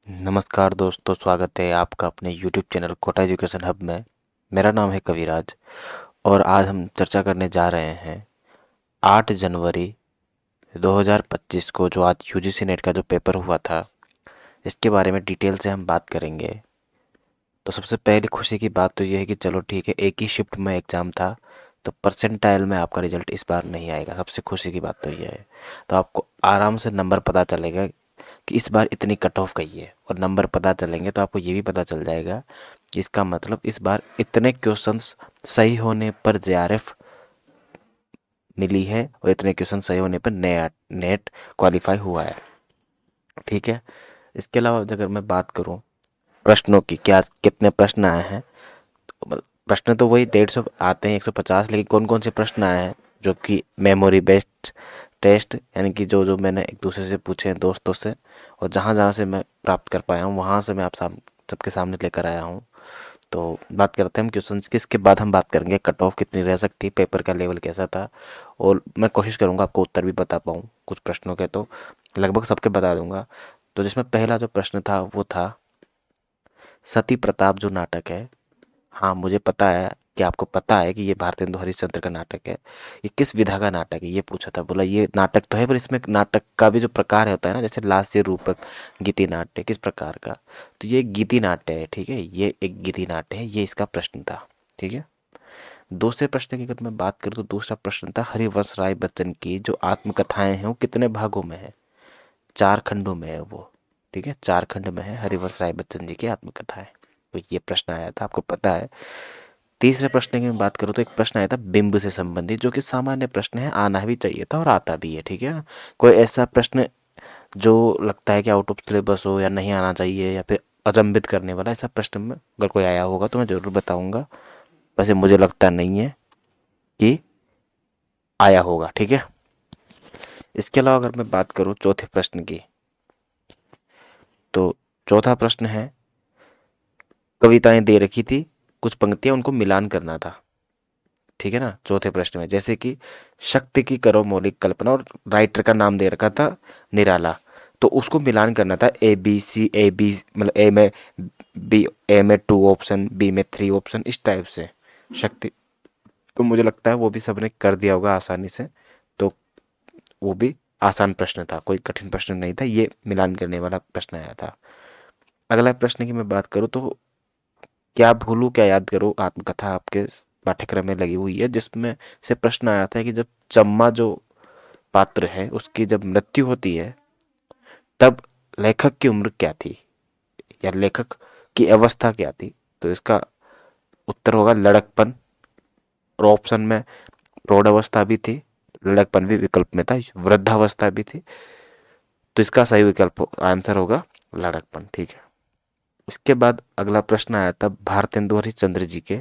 नमस्कार दोस्तों, स्वागत है आपका अपने YouTube channel Kota education hub में। मेरा नाम है कविराज और आज हम चर्चा करने जा रहे हैं 8 जनवरी 2025 को जो आज यूजीसी नेट का जो पेपर हुआ था, इसके बारे में डिटेल से हम बात करेंगे। तो सबसे पहली खुशी की बात तो ये है कि चलो ठीक है, एक ही शिफ्ट में एग्ज़ाम था, तो परसेंटाइल में आपका रिजल्ट इस बार नहीं आएगा। सबसे खुशी की बात तो ये है। तो आपको आराम से नंबर पता चलेगा कि इस बार इतनी कट ऑफ गई है, और नंबर पता चलेंगे तो आपको ये भी पता चल जाएगा कि इसका मतलब इस बार इतने क्वेश्चंस सही होने पर जेआरएफ मिली है और इतने क्वेश्चन सही होने पर नेट क्वालिफाई हुआ है। ठीक है। इसके अलावा अगर मैं बात करूं प्रश्नों की, क्या कितने प्रश्न आए हैं, तो प्रश्न तो वही 150 आते हैं, 150, लेकिन कौन कौन से प्रश्न आए हैं जो कि मेमोरी बेस्ड टेस्ट, यानी कि जो जो मैंने एक दूसरे से पूछे हैं, दोस्तों से, और जहाँ जहाँ से मैं प्राप्त कर पाया हूँ वहाँ से मैं आप सबके सामने लेकर आया हूँ। तो बात करते हैं हम क्वेश्चन की। इसके बाद हम बात करेंगे कट ऑफ कितनी रह सकती, पेपर का लेवल कैसा था, और मैं कोशिश करूँगा आपको उत्तर भी बता पाऊँ। कुछ प्रश्नों के तो लगभग सबके बता दूंगा। तो जिसमें पहला जो प्रश्न था वो था सती प्रताप जो नाटक है। हाँ, मुझे पता है कि आपको पता है कि ये भारतेंदु हरिश्चंद्र का नाटक है। ये किस विधा का नाटक है ये पूछा था। बोला ये नाटक तो है, पर इसमें नाटक का भी जो प्रकार होता है ना, जैसे लास्य रूपक, गीति नाट्य, किस प्रकार का। तो ये गीति नाट्य है। ठीक है, ये एक गीति नाट्य है, ये इसका प्रश्न था। ठीक है। दूसरे प्रश्न की अगर मैं बात करूँ तो दूसरा प्रश्न था हरिवंश राय बच्चन की जो आत्मकथाएं हैं वो कितने भागों में है। 4 खंडों में है वो। ठीक है, 4 खंड में है हरिवंश राय बच्चन जी की आत्मकथाएं। तो ये प्रश्न आया था, आपको पता है। तीसरे प्रश्न की मैं बात करूँ तो एक प्रश्न आया था बिंब से संबंधित, जो कि सामान्य प्रश्न है, आना भी चाहिए था और आता भी है। ठीक है ना। कोई ऐसा प्रश्न जो लगता है कि आउट ऑफ सिलेबस हो या नहीं आना चाहिए या फिर अचंभित करने वाला, ऐसा प्रश्न में अगर कोई आया होगा तो मैं जरूर बताऊंगा। वैसे मुझे लगता नहीं है कि आया होगा। ठीक है। इसके अलावा अगर मैं बात करूँ चौथे प्रश्न की, तो चौथा प्रश्न है कविताएं दे रखी थी, कुछ पंक्तियां उनको मिलान करना था। ठीक है ना। चौथे प्रश्न में जैसे कि शक्ति की करो मौलिक कल्पना, और राइटर का नाम दे रखा था निराला, तो उसको मिलान करना था। A B C, A B मतलब ए में बी, ए में 2 ऑप्शन, बी में 3 ऑप्शन, इस टाइप से शक्ति। तो मुझे लगता है वो भी सबने कर दिया होगा आसानी से। तो वो भी आसान प्रश्न था, कोई कठिन प्रश्न नहीं था, ये मिलान करने वाला प्रश्न आया था। अगला प्रश्न की मैं बात करूँ तो क्या भूलूं क्या याद करूं आत्मकथा आपके पाठ्यक्रम में लगी हुई है, जिसमें से प्रश्न आया था कि जब चम्मा जो पात्र है उसकी जब मृत्यु होती है तब लेखक की उम्र क्या थी, या लेखक की अवस्था क्या थी। तो इसका उत्तर होगा लड़कपन, और ऑप्शन में प्रौढ़ अवस्था भी थी, लड़कपन भी विकल्प में था, वृद्धावस्था भी थी। तो इसका सही विकल्प आंसर होगा लड़कपन। ठीक है। इसके बाद अगला प्रश्न आया था भारतेंदु हरिश्चंद्र जी के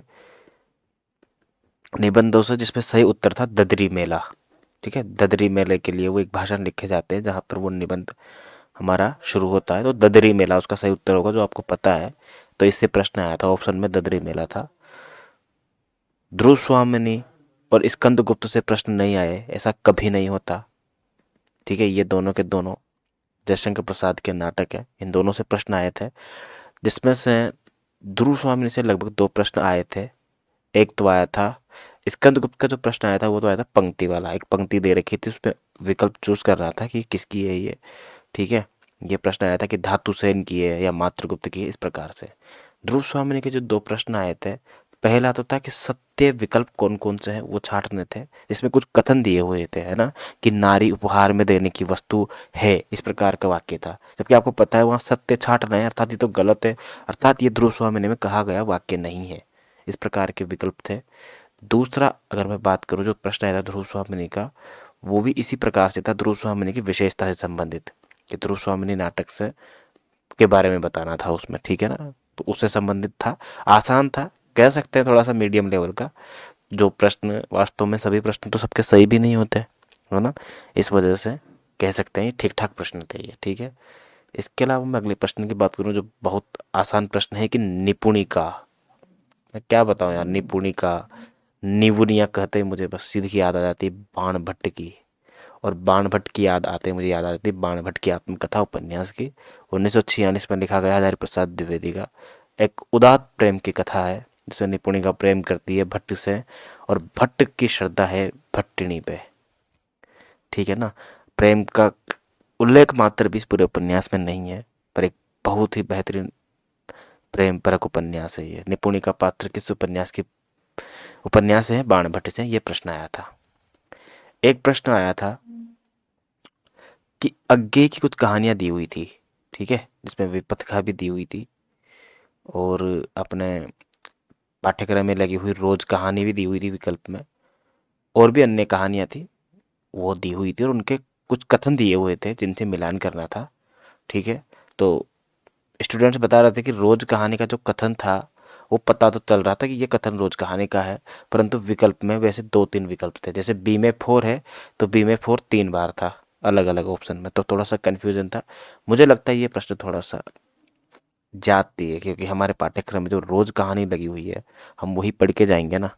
निबंधों से, जिसमें सही उत्तर था ददरी मेला। ठीक है, ददरी मेले के लिए वो एक भाषण लिखे जाते हैं जहाँ पर वो निबंध हमारा शुरू होता है। तो ददरी मेला उसका सही उत्तर होगा, जो आपको पता है। तो इससे प्रश्न आया था, ऑप्शन में ददरी मेला था। ध्रुव स्वामिनी और स्कंदगुप्त से प्रश्न नहीं आए, ऐसा कभी नहीं होता। ठीक है, ये दोनों के दोनों जयशंकर प्रसाद के नाटक है, इन दोनों से प्रश्न आए थे, जिसमें से ध्रुव स्वामिनी से लगभग 2 प्रश्न आए थे। एक तो आया था स्कंदगुप्त का, जो प्रश्न आया था वो तो आया था पंक्ति वाला, एक पंक्ति दे रखी थी, उसमें विकल्प चूज कर रहा था कि किसकी है ये। ठीक है। ये प्रश्न आया था कि धातु सेन की है या मात्रगुप्त की है, इस प्रकार से। ध्रुव स्वामिनी के जो 2 प्रश्न आए थे, पहला तो था कि सत्य विकल्प कौन कौन से हैं वो छांटने थे, जिसमें कुछ कथन दिए हुए थे, है ना, कि नारी उपहार में देने की वस्तु है, इस प्रकार का वाक्य था। जबकि आपको पता है वहां सत्य छांट रहे हैं, अर्थात ये तो गलत है, अर्थात ये ध्रुव स्वामिनी में कहा गया वाक्य नहीं है। इस प्रकार के विकल्प थे। दूसरा अगर मैं बात करूं जो प्रश्न आया था ध्रुव स्वामिनी का, वो भी इसी प्रकार से था, ध्रुव स्वामिनी की विशेषता से संबंधित, कि ध्रुव स्वामिनी नाटक से के बारे में बताना था उसमें। ठीक है ना। तो उससे संबंधित था, आसान था, कह सकते हैं थोड़ा सा मीडियम लेवल का। जो प्रश्न वास्तव में सभी प्रश्न तो सबके सही भी नहीं होते, है ना, इस वजह से कह सकते हैं ठीक ठाक प्रश्न थे ये। ठीक है। इसके अलावा मैं अगले प्रश्न की बात करूं जो बहुत आसान प्रश्न है कि निपुणिका, मैं क्या बताऊं यार, निपुणिका, निवुनिया कहते ही मुझे बस सीधी याद आ जाती है बाण भट्ट की, और बाणभट्ट की याद आते मुझे याद आती है बाणभट्ट की आत्मकथा उपन्यास की, 1946 में लिखा गया हजारी प्रसाद द्विवेदी का। एक उदात्त प्रेम की कथा है जिसमें निपुणिका प्रेम करती है भट्ट से, और भट्ट की श्रद्धा है भट्टिनी पे। ठीक है ना। प्रेम का उल्लेख मात्र भी इस पूरे उपन्यास में नहीं है, पर एक बहुत ही बेहतरीन प्रेम परक उपन्यास है ये। निपुणिका पात्र किस उपन्यास है बाणभट्ट से, ये प्रश्न आया था। एक प्रश्न आया था कि अज्ञे की कुछ कहानियां दी हुई थी, ठीक है, जिसमें विपथका भी दी हुई थी, और अपने पाठ्यक्रम में लगी हुई रोज कहानी भी दी हुई थी विकल्प में, और भी अन्य कहानियां थी वो दी हुई थी, और उनके कुछ कथन दिए हुए थे जिनसे मिलान करना था। ठीक है। तो स्टूडेंट्स बता रहे थे कि रोज कहानी का जो कथन था वो पता तो चल रहा था कि ये कथन रोज कहानी का है, परंतु विकल्प में वैसे 2-3 विकल्प थे। जैसे बी में 4 है तो बी में 4 3 बार था अलग अलग ऑप्शन में, तो थोड़ा सा कन्फ्यूजन था। मुझे लगता है ये प्रश्न थोड़ा सा जाती है, क्योंकि हमारे पाठ्यक्रम में जो रोज कहानी लगी हुई है हम वही पढ़ के जाएंगे ना।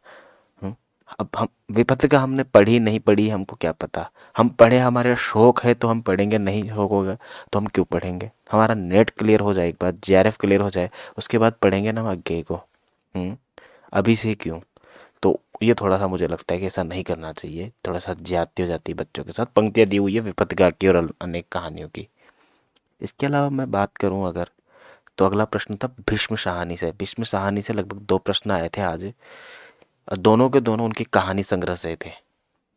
हम्म, अब हम विपत्ति हमने पढ़ी नहीं पढ़ी हमको क्या पता, हम पढ़े हमारे शौक है तो हम पढ़ेंगे, नहीं शौक होगा तो हम क्यों पढ़ेंगे। हमारा नेट क्लियर हो जाए, एक बार जेआरएफ क्लियर हो जाए उसके बाद पढ़ेंगे ना हम आगे को। हम्म, अभी से क्यों। तो ये थोड़ा सा मुझे लगता है कि ऐसा नहीं करना चाहिए, थोड़ा सा ज्यादती हो जाती है बच्चों के साथ। पंक्तियाँ दी हुई है विपत्तिका की और अनेक कहानियों की। इसके अलावा मैं बात करूं अगर, तो अगला प्रश्न था भीष्म साहनी से। भीष्म साहनी से लगभग 2 प्रश्न आए थे आज, और दोनों के दोनों उनकी कहानी संग्रह से थे।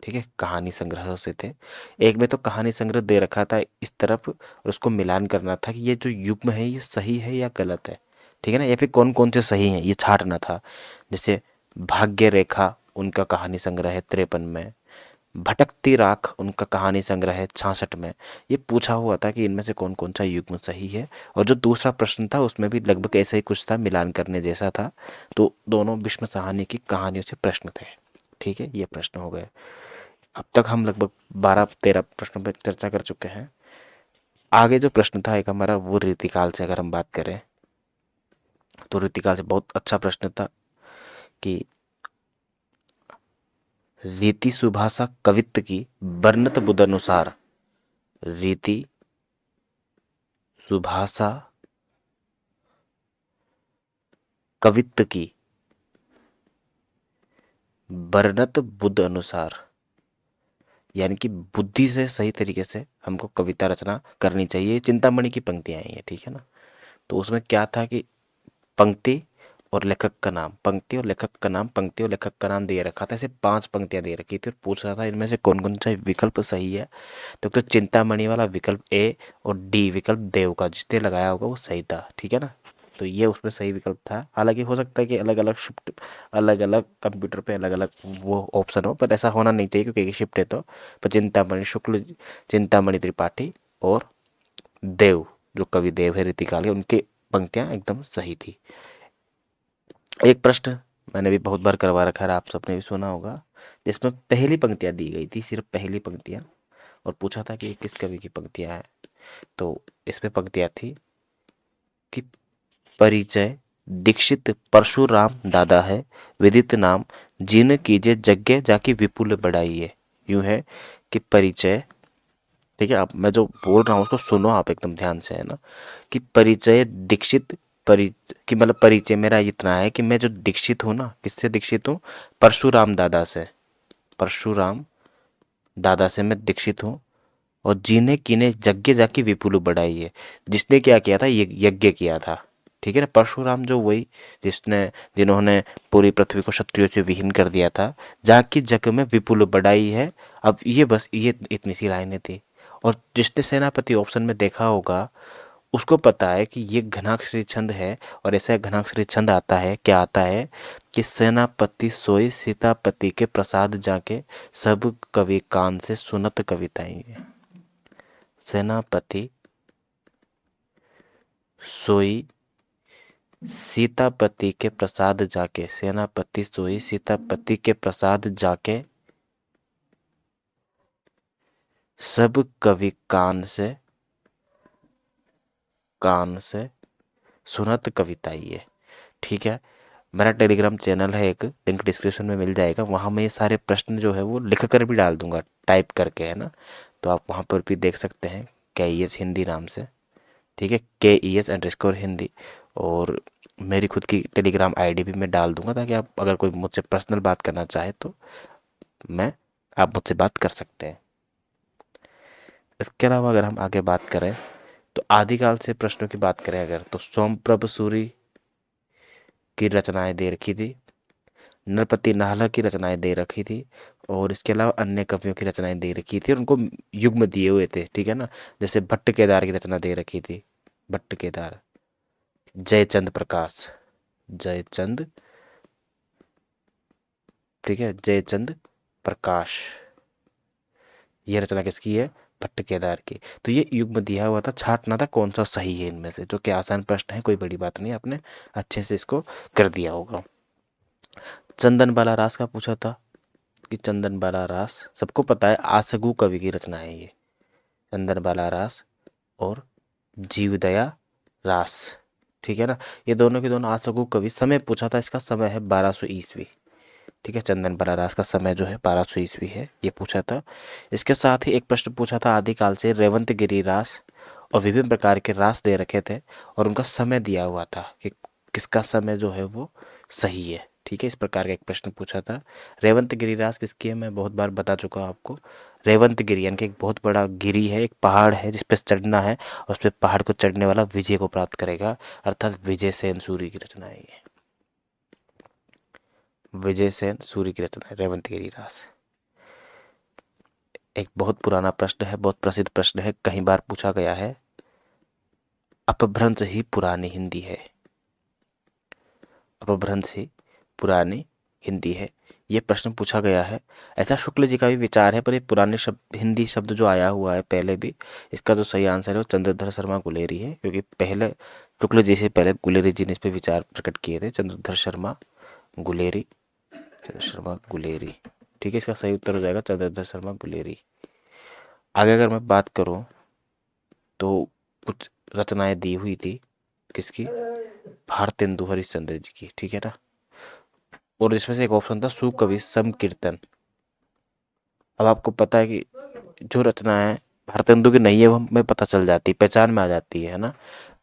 ठीक है, कहानी संग्रह से थे। एक में तो कहानी संग्रह दे रखा था इस तरफ, और उसको मिलान करना था कि ये जो युग्म है ये सही है या गलत है। ठीक है ना, या फिर कौन कौन से सही हैं ये छांटना था। जैसे भाग्य रेखा उनका कहानी संग्रह है 53 में, भटकती राख उनका कहानी संग्रह है 66 में। ये पूछा हुआ था कि इनमें से कौन कौन सा युग्म सही है, और जो दूसरा प्रश्न था उसमें भी लगभग ऐसा ही कुछ था, मिलान करने जैसा था। तो दोनों भीष्म साहनी की कहानियों से प्रश्न थे। ठीक है, ये प्रश्न हो गए। अब तक हम लगभग 12-13 प्रश्नों पर चर्चा कर चुके हैं। आगे जो प्रश्न था एक हमारा वो रीतिकाल से अगर हम बात करें, तो रीतिकाल से बहुत अच्छा प्रश्न था कि रीति सुभाषा कवित्त की वर्णत बुध अनुसार, रीति सुभाषा कवित्त की वर्णत बुध अनुसार, यानी कि बुद्धि से सही तरीके से हमको कविता रचना करनी चाहिए। ये चिंतामणि की पंक्तियां आई हैं, ठीक है ना। तो उसमें क्या था कि पंक्ति और लेखक का नाम, पंक्ति और लेखक का नाम, पंक्ति और लेखक का नाम दे रखा था। ऐसे 5 पंक्तियां दे रखी थी और पूछ रहा था इनमें से कौन कौन सा विकल्प सही है। तो चिंतामणि वाला विकल्प ए और डी विकल्प देव का जिसने लगाया होगा वो सही था। ठीक है ना। तो ये उसमें सही विकल्प था। हालांकि हो सकता है कि अलग अलग शिफ्ट, अलग अलग कंप्यूटर पे अलग अलग वो ऑप्शन हो, पर ऐसा होना नहीं चाहिए क्योंकि एक शिफ्ट है। तो पर चिंतामणि शुक्ल, चिंतामणि त्रिपाठी और देव, जो कवि देव है रीतिकाल के, उनकी पंक्तियां एकदम सही थी। एक प्रश्न मैंने भी बहुत बार करवा रखा है, आप सबने भी सुना होगा, जिसमें पहली पंक्तियां दी गई थी, सिर्फ पहली पंक्तियां, और पूछा था कि ये किस कवि की पंक्तियां हैं। तो इसमें पंक्तियां थी कि परिचय दीक्षित परशुराम दादा है, विदित नाम जिन कीजिए यज्ञ जाकी विपुल बढ़ाइए। यूं है कि परिचय, ठीक है, अब मैं जो बोल रहा हूँ उसको सुनो आप एकदम ध्यान से, है ना। कि परिचय दीक्षित, कि मतलब परिचय मेरा इतना है कि मैं जो दीक्षित हूँ ना, किससे दीक्षित हूँ, परशुराम दादा से, परशुराम दादा से मैं दीक्षित हूँ। और जीने कीने यज्ञ जाकी विपुल बढ़ाई है, जिसने क्या किया था, यज्ञ किया था। ठीक है ना, परशुराम जो वही जिसने, जिन्होंने पूरी पृथ्वी को क्षत्रियों से विहीन कर दिया था, जाकी जग में विपुल बढ़ाई है। अब ये बस ये इतनी सी लाइनें थी। और जिसने सेनापति ऑप्शन में देखा होगा उसको पता है कि ये घनाक्षरी छंद है, और ऐसा घनाक्षरी छंद आता है, क्या आता है कि सेनापति सोई सीतापति के प्रसाद जाके, सब कवि कान से सुनत कविताएं। सेनापति सोई सीतापति के प्रसाद जाके, सेनापति सोई सीतापति के प्रसाद जाके, सब कवि कान से सुनत कविताई है। ठीक है। मेरा टेलीग्राम चैनल है, एक लिंक डिस्क्रिप्शन में मिल जाएगा, वहां मैं ये सारे प्रश्न जो है वो लिख कर भी डाल दूंगा। टाइप करके, है ना। तो आप वहाँ पर भी देख सकते हैं KES हिंदी नाम से, ठीक है, KES_हिंदी। और मेरी खुद की टेलीग्राम आईडी भी मैं डाल दूंगा, ताकि आप अगर कोई मुझसे पर्सनल बात करना चाहे तो मैं आप मुझसे बात कर सकते हैं। इसके अलावा अगर हम आगे बात करें तो आदिकाल से प्रश्नों की बात करें अगर, तो सोमप्रभ सूरी की रचनाएं दे रखी थी, नरपति नाहला की रचनाएं दे रखी थी, और इसके अलावा अन्य कवियों की रचनाएं दे रखी थी और उनको युग्म दिए हुए थे, ठीक है ना। जैसे भट्ट केदार की रचना दे रखी थी, भट्ट केदार, जयचंद प्रकाश, जयचंद, ठीक है, जयचंद प्रकाश, ये रचना किसकी है, भट्ट केदार की। तो ये युग्म दिया हुआ था, छांटना था कौन सा सही है इनमें से, जो कि आसान प्रश्न है, कोई बड़ी बात नहीं, आपने अच्छे से इसको कर दिया होगा। चंदन बाला रास का पूछा था कि चंदन बाला रास सबको पता है, आसगु कवि की रचना है ये, चंदन बाला रास और जीवदया रास, ठीक है ना। ये दोनों के दोनों आसगु कवि। समय पूछा था, इसका समय है 1200 ईस्वी, ठीक है। चंदन बाला रास का समय जो है 1200 ईस्वी है, ये पूछा था। इसके साथ ही एक प्रश्न पूछा था, आदिकाल से रेवंत गिरी रास और विभिन्न प्रकार के रास दे रखे थे और उनका समय दिया हुआ था कि किसका समय जो है वो सही है, ठीक है। इस प्रकार का एक प्रश्न पूछा था। रेवंत गिरी रास किसकी है, मैं बहुत बार बता चुका हूँ आपको। रेवंत गिरी यानी कि एक बहुत बड़ा गिरी है, एक पहाड़ है जिस पे चढ़ना है, और उस पे पहाड़ को चढ़ने वाला विजय को प्राप्त करेगा, अर्थात विजय सेन सूरी की रचना है ये, विजय सेन सूरी की रचना है रेवंत गिरी रास। एक बहुत पुराना प्रश्न है, बहुत प्रसिद्ध प्रश्न है, कई बार पूछा गया है, अपभ्रंश ही पुरानी हिंदी है, अपभ्रंश ही पुरानी हिंदी है, ये प्रश्न पूछा गया है। ऐसा शुक्ल जी का भी विचार है, पर ये पुराने शब्द, हिंदी शब्द जो आया हुआ है पहले भी, इसका जो सही आंसर है वो चंद्रधर शर्मा गुलेरी है, क्योंकि पहले शुक्ल जी से पहले गुलेरी जी ने इस पे विचार प्रकट किए थे, चंद्रधर शर्मा गुलेरी, चंद्र शर्मा गुलेरी, ठीक है। इसका सही उत्तर हो जाएगा चंद्रधर शर्मा गुलेरी। आगे अगर मैं बात करूं तो कुछ रचनाएं दी हुई थी किसकी, भारतेंदु हरिश्चंद्र जी की, ठीक है ना। और इसमें से एक ऑप्शन था सुकवि समकीर्तन। अब आपको पता है कि जो रचना है भारतेंदु की नहीं है, वो हमें पता चल जाती है, पहचान में आ जाती है ना।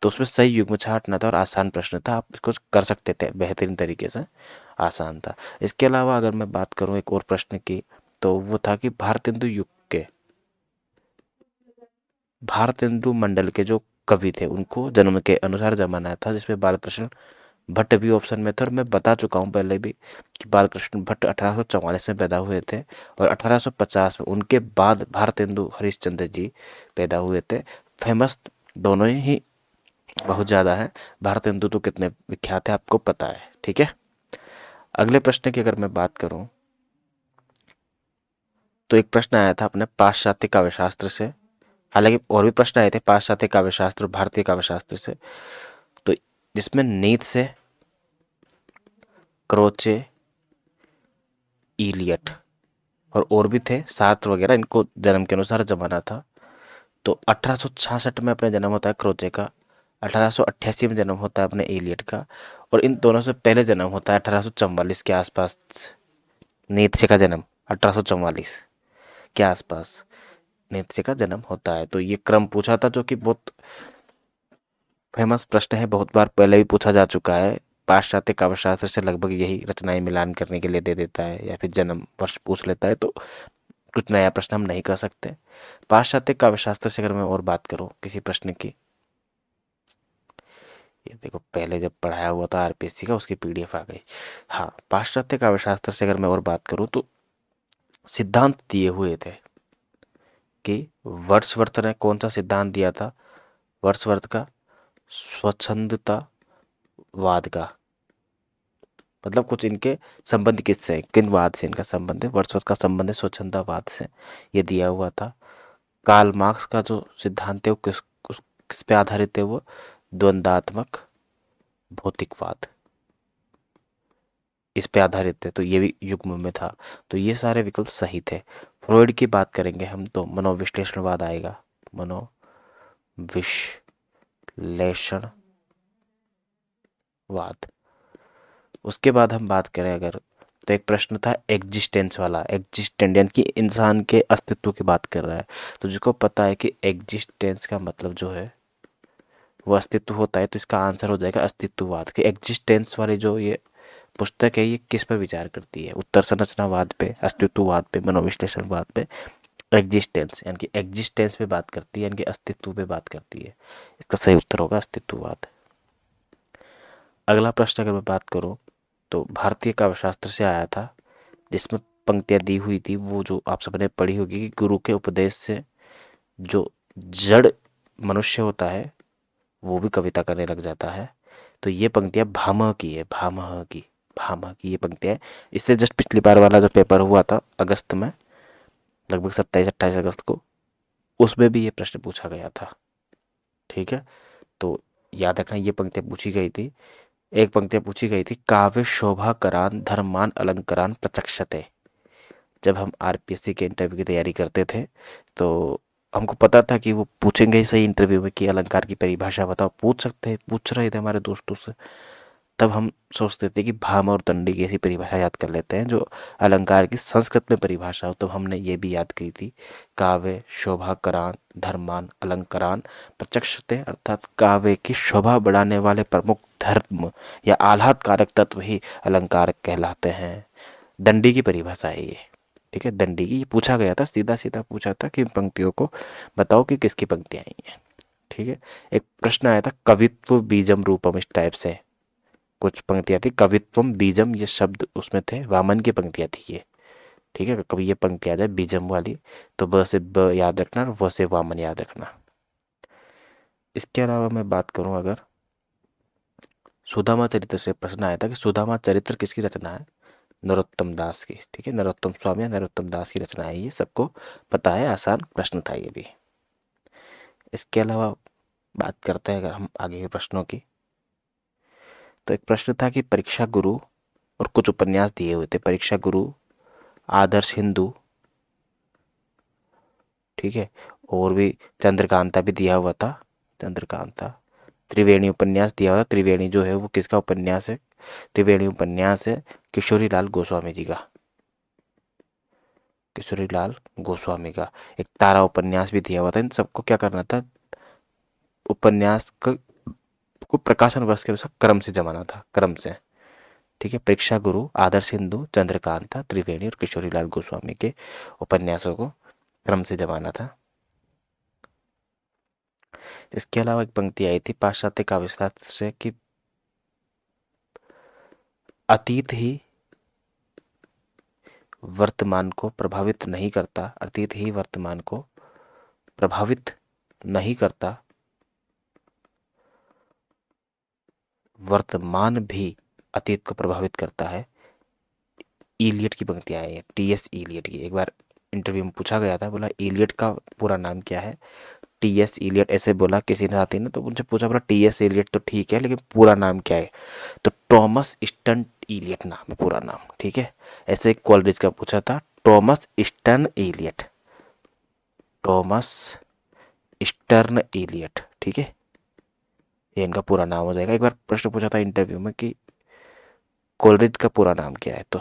तो उसमें सही युग्म छांटना था और आसान प्रश्न था, आप इसको कर सकते थे बेहतरीन तरीके से, आसान था। इसके अलावा अगर मैं बात करूं एक और प्रश्न की, तो वो था कि भारतेंदु युग के, भारतेंदु मंडल के जो कवि थे उनको जन्म के अनुसार जमाना था, जिसमें बालकृष्ण भट्ट भी ऑप्शन में थे। और मैं बता चुका हूँ पहले भी कि बालकृष्ण भट्ट 1844 में पैदा हुए थे और 1850 में उनके बाद भारतेंदु हरिश्चंद्र जी पैदा हुए थे। फेमस दोनों ही बहुत ज़्यादा हैं, भारतेंदु तो कितने विख्यात है आपको पता है, ठीक है। अगले प्रश्न की अगर मैं बात करूं तो एक प्रश्न आया था अपने पाश्चात्य काव्यशास्त्र से, हालांकि और भी प्रश्न आए थे पाश्चात्य काव्यशास्त्र और भारतीय काव्यशास्त्र से, तो जिसमें नीत से, क्रोचे, इलियट और भी थे सार्त्र वगैरह, इनको जन्म के अनुसार जमाना था। तो 1866 में अपने जन्म होता है क्रोचे का, 1888 में जन्म होता है अपने एलियट का, और इन दोनों से पहले जन्म होता है 1844 के आसपास नीत्शे का जन्म, 1844 के आसपास नीत्शे का जन्म होता है। तो ये क्रम पूछा था, जो कि बहुत फेमस प्रश्न है, बहुत बार पहले भी पूछा जा चुका है। पाश्चात्य काव्यशास्त्र से लगभग यही रचनाएं मिलान करने के लिए दे देता है, या फिर जन्म वर्ष पूछ लेता है, तो कुछ नया प्रश्न हम नहीं कर सकते। पाश्चात्य काव्यशास्त्र से अगर मैं और बात करूं किसी प्रश्न की, ये देखो पहले जब पढ़ाया हुआ था आरपीएससी का, उसकी पीडीएफ आ गई। हाँ, पाश्चात्य काव्यशास्त्र से अगर मैं और बात करूं तो सिद्धांत दिए हुए थे कि वर्ड्सवर्थ ने कौन सा सिद्धांत दिया था, वर्ड्सवर्थ का स्वच्छंदता वाद का, मतलब कुछ इनके संबंध किससे है, किन वाद से इनका संबंध है, वर्ड्सवर्थ का संबंध है स्वच्छंदतावाद से, ये दिया हुआ था। कार्ल मार्क्स का जो सिद्धांत है वो किस पे आधारित है, वो द्वंद्वात्मक भौतिकवाद, इस पे आधारित है, तो ये भी युग्म में था। तो ये सारे विकल्प सही थे। फ्रॉइड की बात करेंगे हम तो मनोविश्लेषणवाद आएगा, मनोविश्लेषणवाद। उसके बाद हम बात करें अगर तो एक प्रश्न था एग्जिस्टेंस वाला, एग्जिस्टेंट यानी कि इंसान के अस्तित्व की बात कर रहा है। तो जिसको पता है कि एग्जिस्टेंस का मतलब जो है वो अस्तित्व होता है, तो इसका आंसर हो जाएगा अस्तित्ववाद। कि एग्जिस्टेंस वाली जो ये पुस्तक है ये किस पर विचार करती है, उत्तर संरचनावाद पे, अस्तित्ववाद पे, मनोविश्लेषणवाद पे, एग्जिस्टेंस यानी कि एग्जिस्टेंस पे बात करती है, यानी कि अस्तित्व पे बात करती है। इसका सही उत्तर होगा अस्तित्ववाद। अगला प्रश्न अगर मैं बात करूं तो भारतीय काव्यशास्त्र से आया था, जिसमें पंक्तियां दी हुई थी वो जो आप सबने पढ़ी होगी कि गुरु के उपदेश से जो जड़ मनुष्य होता है वो भी कविता करने लग जाता है। तो ये पंक्तियां भामह की है, भामह की ये पंक्तियां। इससे जस्ट पिछली बार वाला जो पेपर हुआ था अगस्त में, लगभग 27-28 अगस्त को, उसमें भी ये प्रश्न पूछा गया था। ठीक है, तो याद रखना ये पंक्तियां पूछी गई थी। एक पंक्तियां पूछी गई थी, काव्य शोभा करान धर्मान अलंकरान प्रचक्षते। जब हम आरपीएससी के इंटरव्यू की तैयारी करते थे तो हमको पता था कि वो पूछेंगे ही सही इंटरव्यू में कि अलंकार की परिभाषा बताओ, पूछ रहे थे हमारे दोस्तों से। तब हम सोचते थे कि भाम और दंडी की ऐसी परिभाषा याद कर लेते हैं जो अलंकार की संस्कृत में परिभाषा हो। तो हमने ये भी याद की थी, काव्य शोभा करान धर्मान अलंकरान प्रचक्षते, अर्थात काव्य की शोभा बढ़ाने वाले प्रमुख धर्म या आह्लादकारक तत्व ही अलंकार कहलाते हैं। दंडी की परिभाषा है ये। ठीक है, दंडी की ये पूछा गया था, सीधा सीधा पूछा था कि इन पंक्तियों को बताओ कि किसकी पंक्तियां आई हैं। ठीक है, एक प्रश्न आया था कवित्व बीजम रूपम, इस टाइप से कुछ पंक्तियां थी, कवित्वम बीजम ये शब्द उसमें थे, वामन की पंक्तियां थी ये। ठीक है, कभी ये पंक्ति आ जाए बीजम वाली तो ब से ब याद रखना और व से वामन याद रखना। इसके अलावा मैं बात करूं अगर सुदामा चरित्र से प्रश्न आया था कि सुदामा चरित्र किसकी रचना है, नरोत्तम दास की। ठीक है, नरोत्तम स्वामी या नरोत्तम दास की रचना है, ये सबको पता है, आसान प्रश्न था ये भी। इसके अलावा बात करते हैं अगर हम आगे के प्रश्नों की, तो एक प्रश्न था कि परीक्षा गुरु और कुछ उपन्यास दिए हुए थे, परीक्षा गुरु, आदर्श हिंदू, ठीक है, और भी चंद्रकांता भी दिया हुआ था, चंद्रकांता, त्रिवेणी उपन्यास दिया हुआ था। त्रिवेणी जो है वो किसका उपन्यास है, त्रिवेणी उपन्यास है किशोरी लाल गोस्वामी जी का, किशोरी लाल गोस्वामी का। एक तारा उपन्यास भी दिया हुआ था। इन सबको क्या करना था, उपन्यास को प्रकाशन वर्ष के अनुसार क्रम से जमाना था, क्रम से। ठीक है, परीक्षा गुरु, आदर्श हिंदू, चंद्रकांता, त्रिवेणी और किशोरी लाल गोस्वामी के उपन्यासों को क्रम से जमाना था। इसके अलावा एक पंक्ति आई थी पाश्चात्य काव्यशास्त्र से कि अतीत ही वर्तमान को प्रभावित नहीं करता, अतीत ही वर्तमान को प्रभावित नहीं करता, वर्तमान भी अतीत को प्रभावित करता है। इलियट की पंक्तियां आई है, टीएस इलियट की। एक बार इंटरव्यू में पूछा गया था, बोला इलियट का पूरा नाम क्या है, टीएस इलियट ऐसे बोला किसी ने, साथी ने। तो उनसे पूछा, बोला टीएस इलियट तो ठीक है लेकिन पूरा नाम क्या है, तो टॉमस स्टर्न इलियट नाम है पूरा नाम। ठीक है, ऐसे कॉलरिज का पूछा था, Thomas Stearns Eliot, Thomas Stearns Eliot. ठीक है, ये इनका पूरा नाम हो जाएगा। एक बार प्रश्न पूछा था इंटरव्यू में कि कॉलरिज का पूरा नाम क्या है, तो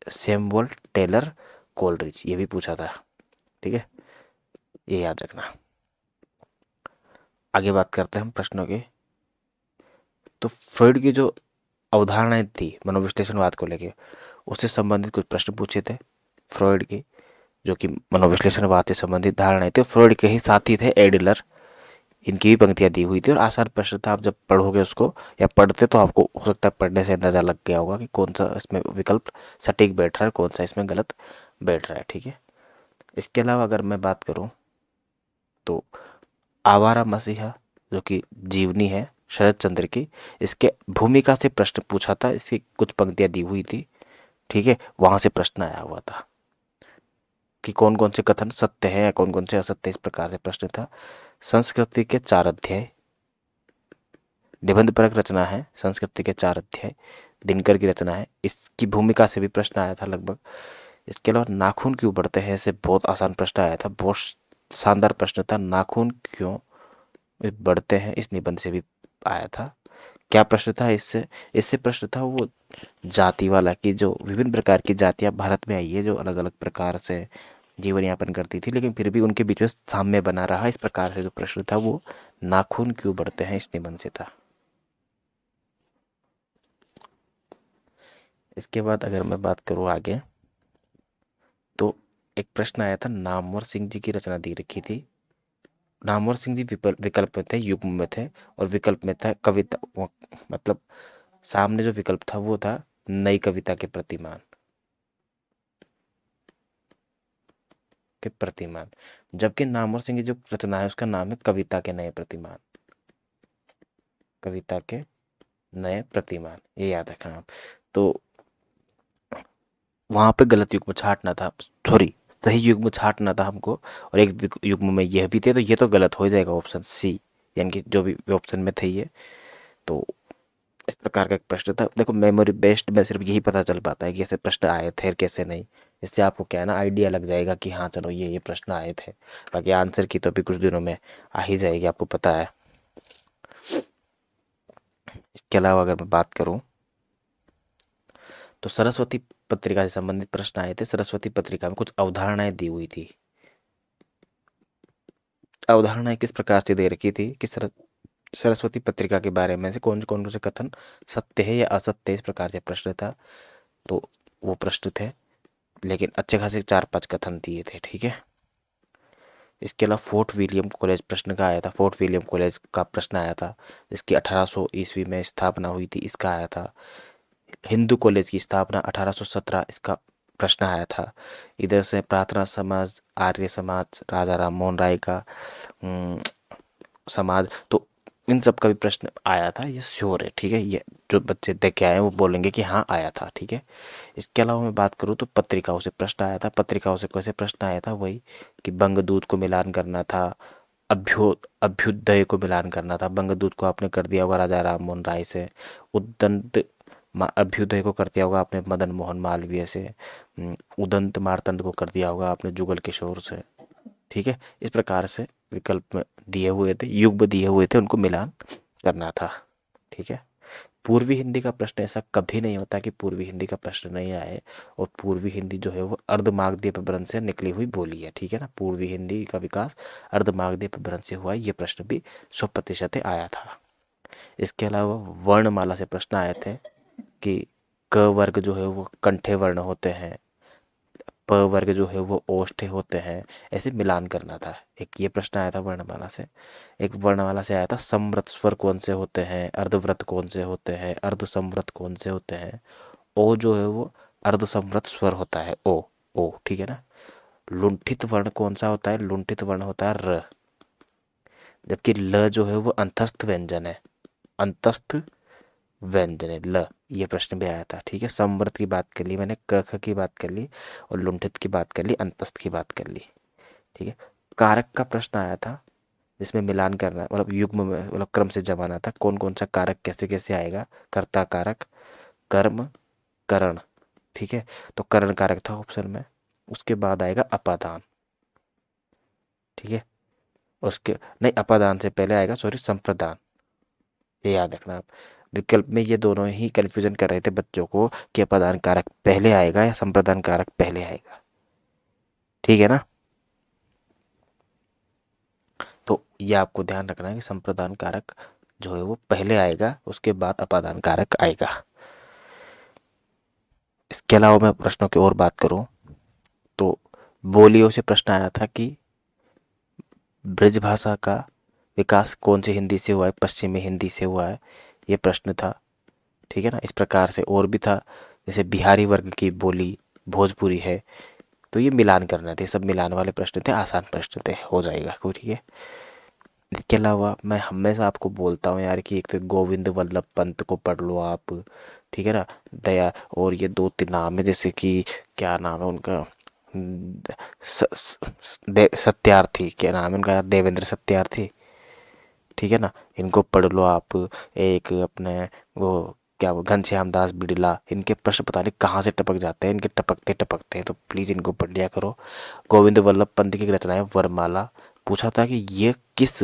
सैमुअल टेलर कॉलरिज, ये भी पूछा था। ठीक है, ये याद रखना। आगे बात करते हैं हम प्रश्नों की। तो फ्रॉइड की जो अवधारणाएं थी मनोविश्लेषणवाद को लेके, उससे संबंधित कुछ प्रश्न पूछे थे फ्रॉइड की, जो कि मनोविश्लेषणवाद से संबंधित धारणाएं थी। फ्रॉइड के ही साथी थे एडलर, इनकी भी पंक्तियां दी हुई थी और आसान प्रश्न था। आप जब पढ़ोगे उसको या पढ़ते तो आपको हो सकता है पढ़ने से अंदाजा लग गया होगा कि कौन सा इसमें विकल्प सटीक बैठ रहा है, कौन सा इसमें गलत बैठ रहा है। ठीक है, इसके अलावा अगर मैं बात करूं तो आवारा मसीहा जो कि जीवनी है शरद चंद्र की, इसके भूमिका से प्रश्न पूछा था, इसकी कुछ पंक्तियां दी हुई थी। ठीक है, वहां से प्रश्न आया हुआ था कि कौन कौन से कथन सत्य हैं या कौन कौन से असत्य, इस प्रकार से प्रश्न था। संस्कृति के 4 अध्याय, निबंध परक रचना है, संस्कृति के 4 अध्याय दिनकर की रचना है, इसकी भूमिका से भी प्रश्न आया था लगभग। इसके अलावा नाखून क्यों बढ़ते हैं, इससे बहुत आसान प्रश्न आया था, बहुत शानदार प्रश्न था, नाखून क्यों बढ़ते हैं, इस निबंध से भी आया था। क्या प्रश्न था इससे, इससे प्रश्न था वो जाति वाला कि जो विभिन्न प्रकार की जातियां भारत में आई है, जो अलग अलग प्रकार से जीवन यापन करती थी, लेकिन फिर भी उनके बीच में साम्य बना रहा। इस प्रकार से जो प्रश्न था वो नाखून क्यों बढ़ते हैं, इस निबंध से था। इसके बाद अगर मैं बात करूँ आगे, तो एक प्रश्न आया था, नामवर सिंह जी की रचना दी रखी थी। नामवर सिंह जी विकल्प में थे, युग्म में थे, और विकल्प में था कविता, मतलब सामने जो विकल्प था वो था नई कविता के प्रतिमान, जबकि नामवर सिंह की जो रचना है उसका नाम है कविता के नए प्रतिमान। कविता के नए प्रतिमान, ये याद रखना आप। तो वहां पे गलत युग्म छांटना था, सॉरी, सही युग्म छांटना था हमको, और एक युग्म में यह भी थे, तो ये तो गलत हो जाएगा ऑप्शन सी, यानी कि जो भी ऑप्शन में थे ये। तो इस प्रकार का एक प्रश्न था। देखो मेमोरी बेस्ड में सिर्फ यही पता चल पाता है कि ऐसे प्रश्न आए थे और कैसे नहीं। इससे आपको क्या है ना, आइडिया लग जाएगा कि हाँ चलो ये प्रश्न आए थे। बाकी आंसर की तो अभी कुछ दिनों में आ ही जाएगी, आपको पता है। इसके अलावा अगर मैं बात करूं, तो सरस्वती पत्रिका से संबंधित प्रश्न आए थे। सरस्वती पत्रिका में कुछ अवधारणाएं दी हुई थी। अवधारणाएं किस प्रकार से दे रखी थी कि सरस्वती पत्रिका के बारे में से कौन कौन से कथन सत्य है या असत्य है, इस प्रकार से प्रश्न था। तो वो प्रश्न थे, लेकिन अच्छे खासे 4-5 कथन दिए थे, ठीक है। इसके अलावा फोर्ट विलियम कॉलेज प्रश्न का आया था। फोर्ट विलियम कॉलेज का प्रश्न आया था, जिसकी 1800 ईस्वी में स्थापना हुई थी, इसका आया था। हिंदू कॉलेज की स्थापना 1817, इसका प्रश्न आया था। इधर से प्रार्थना समाज, आर्य समाज, राजा राम मोहन राय का समाज, तो इन सब का भी प्रश्न आया था, ये श्योर है, ठीक है। ये जो बच्चे देख के आए हैं वो बोलेंगे कि हाँ आया था, ठीक है। इसके अलावा मैं बात करूँ तो पत्रिकाओं से प्रश्न आया था। पत्रिकाओं से कैसे प्रश्न आया था, वही कि बंगदूत को मिलान करना था, अभ्युदय को मिलान करना था। बंगदूत को आपने कर दिया होगा राजा राम मोहन राय से, उदंत अभ्युदय को कर दिया होगा आपने मदन मोहन मालवीय से, उदंत मार्तंड को कर दिया होगा आपने जुगल किशोर से, ठीक है। इस प्रकार से विकल्प में दिए हुए थे, युग्म दिए हुए थे, उनको मिलान करना था, ठीक है। पूर्वी हिंदी का प्रश्न, ऐसा कभी नहीं होता कि पूर्वी हिंदी का प्रश्न नहीं आए। और पूर्वी हिंदी जो है वो अर्धमागधी अपभ्रंश से निकली हुई बोली है, ठीक है ना। पूर्वी हिंदी का विकास अर्धमागधी अपभ्रंश से हुआ है, ये प्रश्न भी 100% आया था। इसके अलावा वर्णमाला से प्रश्न आए थे कि क वर्ग जो है वो कंठे वर्ण होते हैं, प वर्ग जो है वो ओष्ठे होते हैं, ऐसे मिलान करना था। एक ये प्रश्न आया था वर्णमाला से। एक वर्णमाला से आया था समव्रत स्वर कौन से होते हैं, अर्धव्रत कौन से होते हैं, अर्धसमव्रत कौन से होते हैं। ओ जो है वो अर्धसमव्रत स्वर होता है, ओ, ठीक है ना। लुंठित वर्ण कौन सा होता है, लुंठित वर्ण होता है र। जबकि ल जो है वो अंतस्थ व्यंजन है, अंतस्थ व्यंजन है ल। ये प्रश्न भी आया था, ठीक है। समवर्त की बात कर ली मैंने, क ख की बात कर ली, और लुंठित की बात कर ली, अंतस्थ की बात कर ली, ठीक है। कारक का प्रश्न आया था, जिसमें मिलान करना, मतलब युग्म में, मतलब क्रम से जमाना था, कौन कौन सा कारक कैसे कैसे आएगा। कर्ता कारक, कर्म, करण, ठीक है। तो करण कारक था ऑप्शन में। उसके बाद आएगा अपादान, ठीक है। उसके नहीं, अपादान से पहले आएगा, सॉरी, संप्रदान, ये याद रखना आप। विकल्प में ये दोनों ही कंफ्यूजन कर रहे थे बच्चों को कि अपादान कारक पहले आएगा या संप्रदान कारक पहले आएगा, ठीक है ना। तो ये आपको ध्यान रखना है कि संप्रदान कारक जो है वो पहले आएगा, उसके बाद अपादान कारक आएगा। इसके अलावा मैं प्रश्नों की और बात करूं, तो बोलियों से प्रश्न आया था कि ब्रज भाषा का विकास कौन सी हिंदी से हुआ है, पश्चिमी हिंदी से हुआ है, ये प्रश्न था, ठीक है ना। इस प्रकार से और भी था, जैसे बिहारी वर्ग की बोली भोजपुरी है, तो ये मिलान करना थे, सब मिलान वाले प्रश्न थे, आसान प्रश्न थे, हो जाएगा कोई, ठीक है। इसके अलावा मैं हमेशा आपको बोलता हूँ यार कि एक तो गोविंद वल्लभ पंत को पढ़ लो आप, ठीक है ना। दया, और ये 2-3 नाम है, जैसे कि क्या नाम है उनका, सत्यार्थी, क्या नाम है उनका यार, देवेंद्र सत्यार्थी, ठीक है ना। इनको पढ़ लो आप। एक अपने वो क्या, वो घनश्याम दास बिड़ला, इनके प्रश्न पता नहीं कहाँ से टपक जाते हैं, इनके टपकते टपकते हैं, तो प्लीज़ इनको पढ़ लिया करो। गोविंद वल्लभ पंत की रचना है वरमाला। पूछा था कि ये किस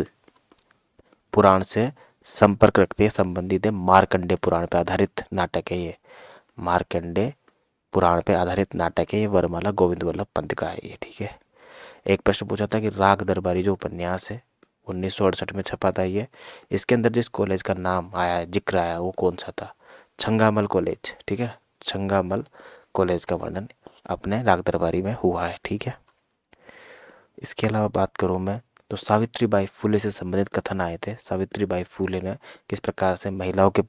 पुराण से संपर्क रखते हैं, संबंधित है, मार्कंडेय पुराण पर आधारित नाटक है ये। मार्कंडे पुराण पे आधारित नाटक है। ये वरमाला गोविंद वल्लभ पंत का है ये, ठीक है। एक प्रश्न पूछा था कि राग दरबारी जो उपन्यास है 1968 में छपा था ये, इसके अंदर जिस कॉलेज का नाम आया, जिक्र आया, वो कौन सा था? छंगामल कॉलेज, ठीक है। छंगामल कॉलेज का वर्णन अपने राग दरबारी में हुआ है, ठीक है। इसके अलावा बात करूँ मैं तो सावित्रीबाई फुले से संबंधित कथन आए थे। सावित्रीबाई फुले ने किस प्रकार से महिलाओं के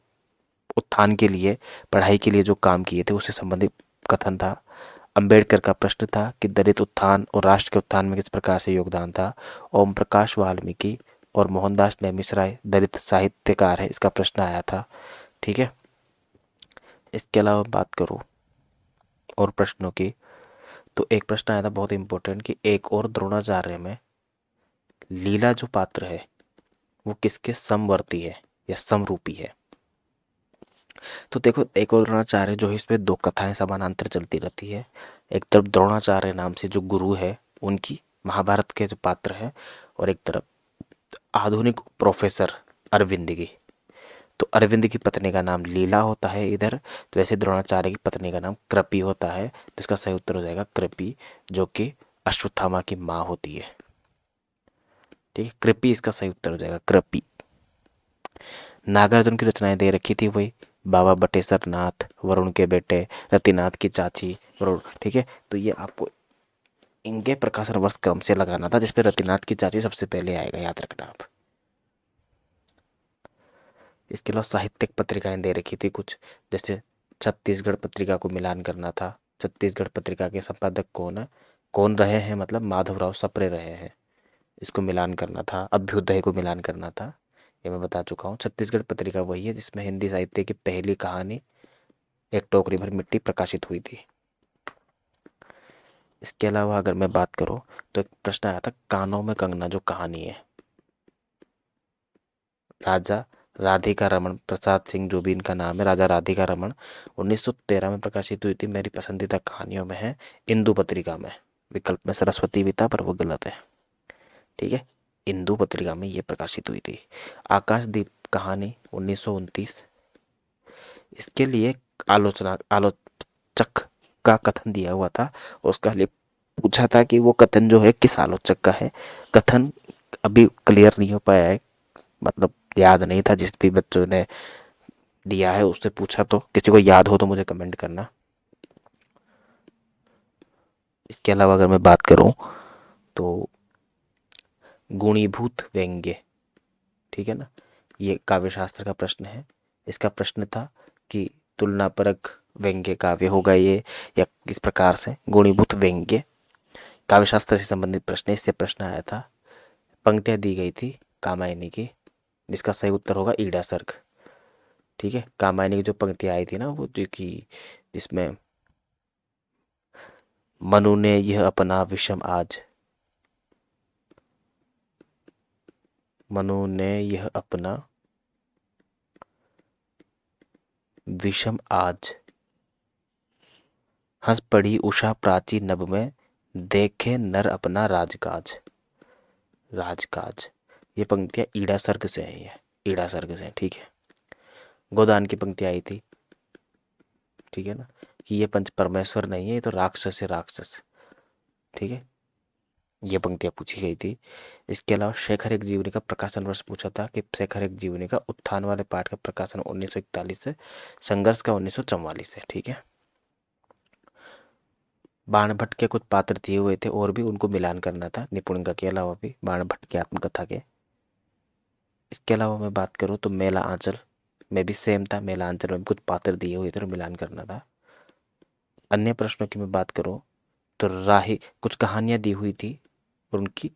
उत्थान के लिए, पढ़ाई के लिए जो काम किए थे, उससे संबंधित कथन था। अंबेडकर का प्रश्न था कि दलित उत्थान और राष्ट्र के उत्थान में किस प्रकार से योगदान था। ओम प्रकाश वाल्मीकि और मोहनदास नेमिसराय दलित साहित्यकार है, इसका प्रश्न आया था, ठीक है। इसके अलावा बात करूँ और प्रश्नों की, तो एक प्रश्न आया था बहुत इंपॉर्टेंट कि एक और द्रोणाचार्य में लीला जो पात्र है वो किसके समवर्ती है या समरूपी है? तो देखो, एक और द्रोणाचार्य जो है, इसमें दो कथाएं समानांतर चलती रहती है। एक तरफ द्रोणाचार्य नाम से जो गुरु है उनकी, महाभारत के जो पात्र है, और एक तरफ आधुनिक प्रोफेसर अरविंद की। तो अरविंद की पत्नी का नाम लीला होता है इधर, तो वैसे द्रोणाचार्य की पत्नी का नाम कृपि होता है। तो इसका सही उत्तर हो जाएगा कृपि, जो कि अश्वत्थामा की माँ होती है, ठीक है। कृपि इसका सही उत्तर हो जाएगा, कृपि। नागार्जुन की रचनाएं दे रखी थी वही बाबा बटेश्वर नाथ, वरुण के बेटे, रतिनाथ की चाची, वरुण, ठीक है। तो ये आपको इनके प्रकाशन वर्ष क्रम से लगाना था, जिसपे रतिनाथ की चाची सबसे पहले आएगा, याद रखना आप। इसके अलावा साहित्यिक पत्रिकाएं दे रखी थी कुछ, जैसे छत्तीसगढ़ पत्रिका को मिलान करना था। छत्तीसगढ़ पत्रिका के संपादक कौन है, कौन रहे हैं, मतलब माधवराव सप्रे रहे हैं, इसको मिलान करना था। अभ्युदय को मिलान करना था, ये मैं बता चुका हूँ। छत्तीसगढ़ पत्रिका वही है जिसमें हिंदी साहित्य की पहली कहानी एक टोकरी भर मिट्टी प्रकाशित हुई थी। इसके अलावा अगर मैं बात करूं तो एक प्रश्न आया था, कानों में कंगना जो कहानी है, राजा राधिका रमन प्रसाद सिंह जो भी इनका नाम है, राजा राधिका रमन, 1913 में प्रकाशित हुई थी। मेरी पसंदीदा कहानियों में है इंदु पत्रिका में। विकल्प में सरस्वती भी था पर वो गलत है, ठीक है। इंदु पत्रिका में ये प्रकाशित हुई थी। आकाशदीप कहानी 1929, इसके लिए आलोचक का कथन दिया हुआ था, उसका लिए पूछा था कि वो कथन जो है किस आलोचक का है। कथन अभी क्लियर नहीं हो पाया है, मतलब याद नहीं था। जिस भी बच्चों ने दिया है उससे पूछा, तो किसी को याद हो तो मुझे कमेंट करना। इसके अलावा अगर मैं बात करूं तो गुणीभूत व्यंग्य, ठीक है ना, ये काव्यशास्त्र का प्रश्न है। इसका प्रश्न था कि तुलनापरक व्यंग्य काव्य होगा ये या किस प्रकार से। गुणीभूत व्यंग्य काव्यशास्त्र से संबंधित प्रश्न है, इससे प्रश्न आया था। पंक्तियां दी गई थी कामायनी की, जिसका सही उत्तर होगा ईड़ा सर्ग, ठीक है। कामायनी की जो पंक्तियां आई थी ना, वो जो कि जिसमें मनु ने यह अपना विषम आज, मनु ने यह अपना विषम आज, हंस पड़ी उषा प्राची नभ में, देखे नर अपना राजकाज, राजकाज। ये पंक्तियां ईड़ा सर्ग से है, ये ईड़ा सर्ग से, ठीक है। गोदान की पंक्ति आई थी, ठीक है ना, कि ये पंच परमेश्वर नहीं है, ये तो राक्षस है, राक्षस, ठीक है। ये पंक्तियां पूछी गई थी। इसके अलावा शेखर एक जीवनी का प्रकाशन वर्ष पूछा था कि शेखर एक जीवनी का उत्थान वाले पाठ का प्रकाशन 1941 से, संघर्ष का 1944 से, ठीक है। बाणभट्ट के कुछ पात्र दिए हुए थे और भी, उनको मिलान करना था निपुणिका के अलावा भी, बाणभट्ट की आत्मकथा के। इसके अलावा मैं बात करूँ तो मेला आंचल में भी सेम था, मेला आंचल में भी कुछ पात्र दिए हुए थे और मिलान करना था। अन्य प्रश्नों की मैं बात करूँ तो राही कुछ कहानियां दी हुई थी और उनकी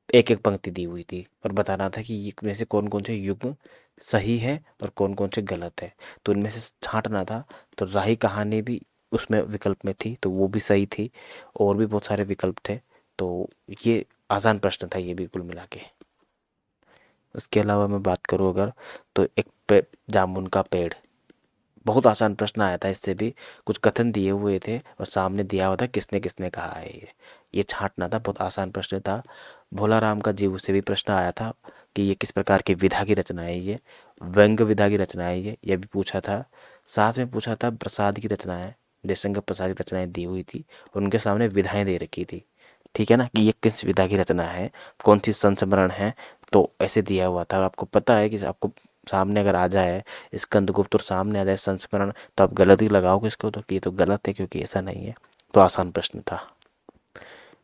एक एक पंक्ति दी हुई थी और बताना था कि इनमें से कौन कौन से युग्म सही है और कौन कौन से गलत है, तो उनमें से छांटना था। तो राही कहानी भी उसमें विकल्प में थी, तो वो भी सही थी, और भी बहुत सारे विकल्प थे। तो ये आसान प्रश्न था ये भी कुल मिला के। उसके अलावा मैं बात करूँ अगर, तो एक जामुन का पेड़, बहुत आसान प्रश्न आया था, इससे भी कुछ कथन दिए हुए थे और सामने दिया हुआ था किसने किसने कहा है ये। ये छांटना था, बहुत आसान प्रश्न था। भोला राम का जीव से भी प्रश्न आया था कि ये किस प्रकार की विधा की रचना है, ये व्यंग विधा की रचना है, ये भी पूछा था। साथ में पूछा था प्रसाद की रचना है, जयशंकर प्रसाद की रचनाएं दी हुई थी और उनके सामने विधाएं दे रखी थी, ठीक है ना, कि ये किस विधा की रचना है, कौन सी संस्मरण है, तो ऐसे दिया हुआ था। और आपको पता है कि आपको सामने अगर आ जाए स्कंदगुप्त और सामने आ जाए संस्मरण, तो आप गलत ही लगाओगे इसको, तो ये तो गलत है क्योंकि ऐसा नहीं है। तो आसान प्रश्न था।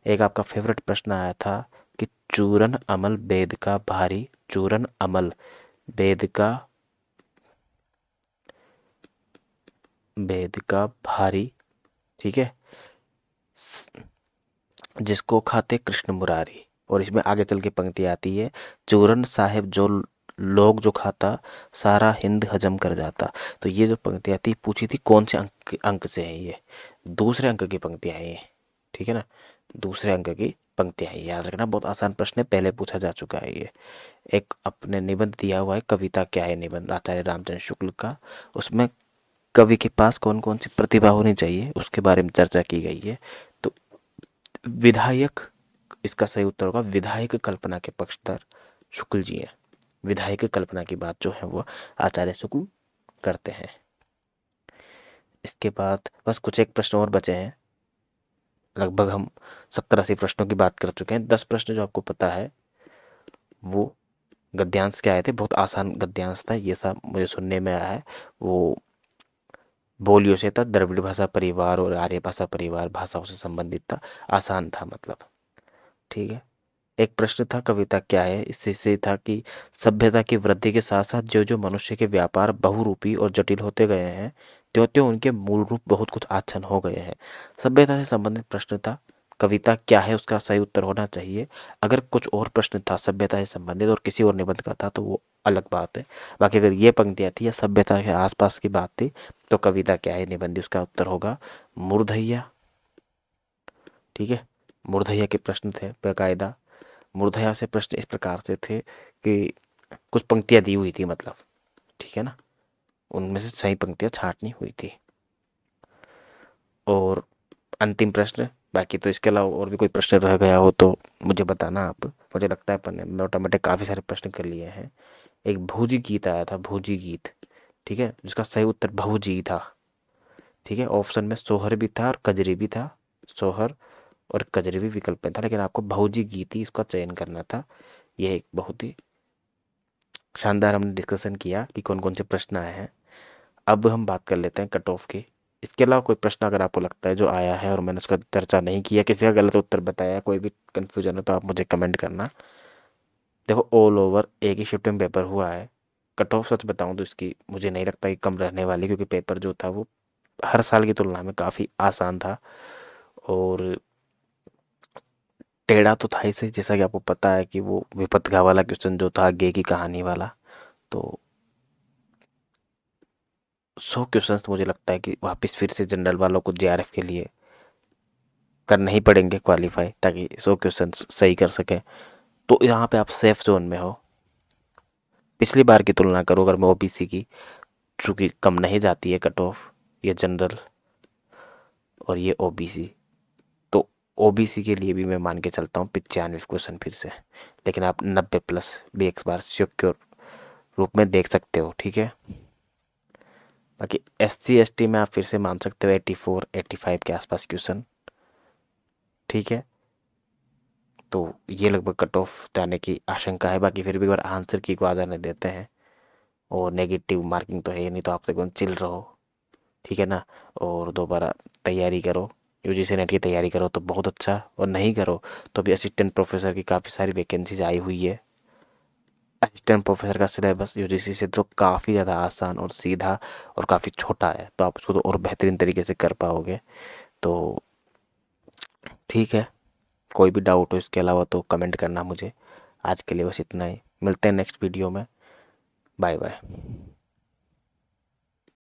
एक आपका फेवरेट प्रश्न आया था कि चूरन अमल वेद का भारी, चूरन अमल वेद का, वेद का भारी, ठीक है, जिसको खाते कृष्ण मुरारी। और इसमें आगे चल के पंक्ति आती है, चूरन साहेब जो लोग जो खाता, सारा हिंद हजम कर जाता। तो ये जो पंक्ति आती पूछी थी कौन से अंक से है, ये दूसरे अंक की पंक्तियां हैं ये, ठीक है ना, दूसरे अंक की पंक्तियां हैं, याद रखना, बहुत आसान प्रश्न है, पहले पूछा जा चुका है ये। एक अपने निबंध दिया हुआ है, कविता क्या है, निबंध आचार्य रामचंद्र शुक्ल का, उसमें कवि के पास कौन कौन सी प्रतिभा होनी चाहिए उसके बारे में चर्चा की गई है। तो विधायक, इसका सही उत्तर होगा विधायक कल्पना के पक्षधर शुक्ल जी हैं। विधायक कल्पना की बात जो है वो आचार्य शुक्ल करते हैं। इसके बाद बस कुछ एक प्रश्न और बचे हैं, लगभग हम 70-80 प्रश्नों की बात कर चुके हैं। 10 प्रश्न जो आपको पता है वो गद्यांश के आए थे, बहुत आसान गद्यांश था ये सब, मुझे सुनने में आया है। वो बोलियों से था, द्रविड़ भाषा परिवार और आर्य भाषा परिवार भाषाओं से संबंधित था, आसान था मतलब, ठीक है। एक प्रश्न था कविता क्या है, इससे से था कि सभ्यता की वृद्धि के साथ साथ जो जो मनुष्य के व्यापार बहुरूपी और जटिल होते गए हैं, त्यों त्यों उनके मूल रूप बहुत कुछ आच्छन हो गए हैं। सभ्यता से संबंधित प्रश्न था, कविता क्या है उसका सही उत्तर होना चाहिए। अगर कुछ और प्रश्न था सभ्यता से संबंधित और किसी और निबंध का था तो वो अलग बात है। बाकी अगर ये पंक्तियां थी या सभ्यता के आसपास की बात थी तो कविता क्या है निबंध, उसका उत्तर होगा मूर्धैया, ठीक है। मूर्धैया के प्रश्न थे बेकायदा। मूर्धया से प्रश्न इस प्रकार से थे कि कुछ पंक्तियां दी हुई थी मतलब, ठीक है ना, उनमें से सही पंक्तियां छांटनी हुई थी। और अंतिम प्रश्न, बाकी तो इसके अलावा और भी कोई प्रश्न रह गया हो तो मुझे बताना आप, मुझे लगता है अपन ने मोटा मोटे काफ़ी सारे प्रश्न कर लिए हैं। एक भूजी गीत आया था, भूजी गीत, ठीक है, जिसका सही उत्तर भूजी था, ठीक है। ऑप्शन में सोहर भी था और कजरी भी था, सोहर और कजरी भी विकल्प में था, लेकिन आपको भूजी गीत ही इसका चयन करना था। यह एक बहुत ही शानदार हमने डिस्कशन किया कि कौन कौन से प्रश्न आए हैं। अब हम बात कर लेते हैं कट ऑफ की। इसके अलावा कोई प्रश्न अगर आपको लगता है जो आया है और मैंने उसका चर्चा नहीं किया, किसी का गलत उत्तर बताया, कोई भी कंफ्यूजन हो तो आप मुझे कमेंट करना। देखो ऑल ओवर एक ही शिफ्ट में पेपर हुआ है। कट ऑफ सच बताऊं तो इसकी मुझे नहीं लगता कि कम रहने वाली, क्योंकि पेपर जो था वो हर साल की तुलना में काफ़ी आसान था और टेढ़ा तो था ही सही, जैसा कि आपको पता है कि वो विपत्तिका वाला क्वेश्चन जो था गे की कहानी वाला, तो 100 क्वेश्चन मुझे लगता है कि वापस फिर से जनरल वालों को जेआरएफ के लिए करने ही पड़ेंगे क्वालिफाई, ताकि 100 क्वेश्चन सही कर सकें। तो यहाँ पे आप सेफ जोन में हो। पिछली बार की तुलना करो अगर मैं ओबीसी की, चूंकि कम नहीं जाती है कट ऑफ, ये जनरल और ये ओबीसी, तो ओबीसी के लिए भी मैं मान के चलता हूँ 95 क्वेश्चन फिर से, लेकिन आप 90+ भी एक बार सिक्योर रूप में देख सकते हो, ठीक है। बाकी SC ST में आप फिर से मान सकते हो 84-85 के आसपास क्वेश्चन, ठीक है। तो ये लगभग कट ऑफ जाने की आशंका है। बाकी फिर भी एक बार आंसर की को आ जाने देते हैं, और नेगेटिव मार्किंग तो है ही नहीं, तो आप एकदम चिल रहो, ठीक है ना। और दोबारा तैयारी करो, यूजीसी नेट की तैयारी करो तो बहुत अच्छा, और नहीं करो तो भी असिस्टेंट प्रोफेसर की काफ़ी सारी वैकेंसीज आई हुई है। असिस्टेंट प्रोफेसर का सिलेबस यूजीसी से तो काफ़ी ज़्यादा आसान और सीधा और काफ़ी छोटा है, तो आप उसको तो और बेहतरीन तरीके से कर पाओगे। तो ठीक है, कोई भी डाउट हो इसके अलावा तो कमेंट करना मुझे। आज के लिए बस इतना ही, मिलते हैं नेक्स्ट वीडियो में, बाय बाय।